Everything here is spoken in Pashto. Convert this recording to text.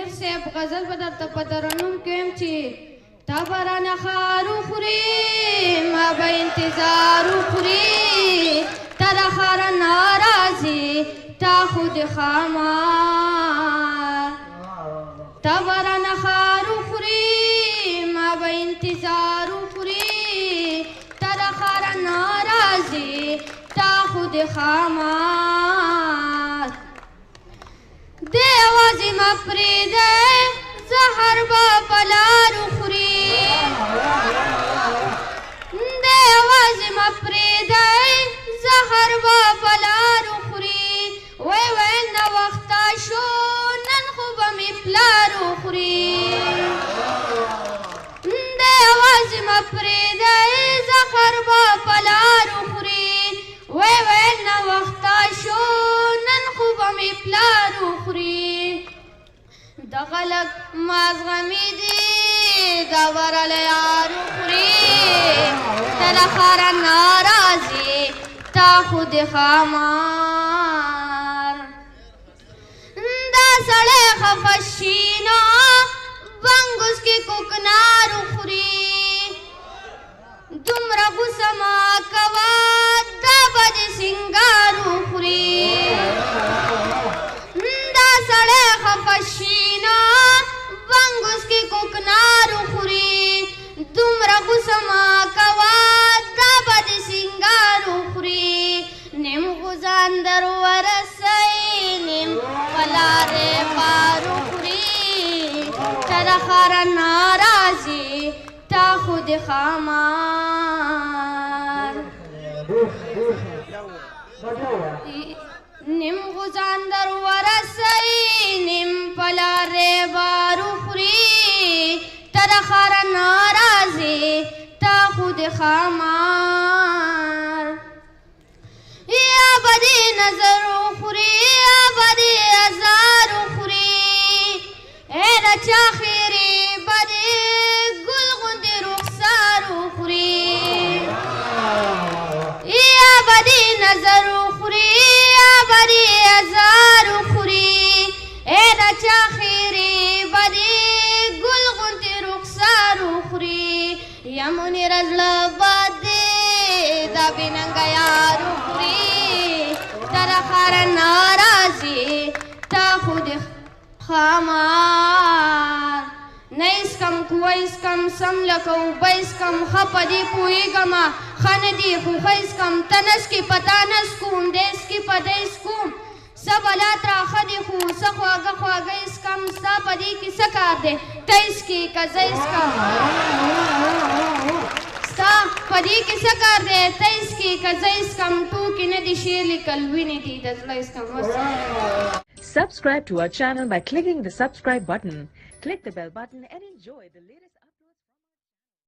امیر صاحب غزل به درته په ترنم کې وایم چې تا به رانه ښار وخورې ما به انتظار وخورې ته د ښاره ناراضې تا خو د ښامار تا به رانه ښار وخورې ما به انتظار وخورې ته د ښاره ناراضې تا خو د ښامار دی یوازې مه پرېږدی زهر به په لارو خوري دی یوازې مه پرېږدی زهر به په لارو خوري وی ویل ناوخته شو نن خو به مې پلارو خوري دی یوازې مه پرېږدی زهر به په لارو خوري وی ویل ناوخته شو نن خو به مې پلارو خوري دغه لږ مازغمې دي دا ورله یارو خوري ته له ښاره ناراضې تا خو د ښامار دا سړی خفه شي نو بنګوس کې کوکنارو خوري دومره غوسه مه کوه دا به د سینګارو خوري دا سړی خفه شي نو بنګوس کې کوکنارو خوري دومره غوسه مه کوه دا به د سینګارو خوري نیم غوزان در ورسئ نیم په لارې بارو خوري ته د ښاره ناراضې تا خو د ښامار نیم غوزان در ورسئ نیم په لارې بارو خوري ته د ښاره ناراضې تا خو د ښامار یا به دې نظر وخوري یا به دې ازار وخوري ای د چا خیرې به دې ګل غوندې رخسار وخوري یا به دې نظر وخوري یا به دې ازار وخوري ای د چا خیرې به دې ګل غوندې رخسار وخوري یا منیر زړه بد دی دا بې ننګه یار وخوري ته د ښاره ناراضې تا خو د ښامار نه اسکم کوه اسکم سم لکه اوبه اسکم ښه په دې پوهېږمه ښه نه دي خو ښه اسکم ته نس کې پتا نس کوم دی اسکي په دی اسکوم څه بلات راښه دي خو څه خواږه خواږه اسکم ستا په دې کې څه کار دی ته اسکي که زه اسکم ستا په دې کې څه کار دی ته اسکي که زه اسکم ټوکې نه دي شعر لیکل وینې دي د زړه اسکم Subscribe to our channel by clicking the subscribe button. Click the bell button and enjoy the latest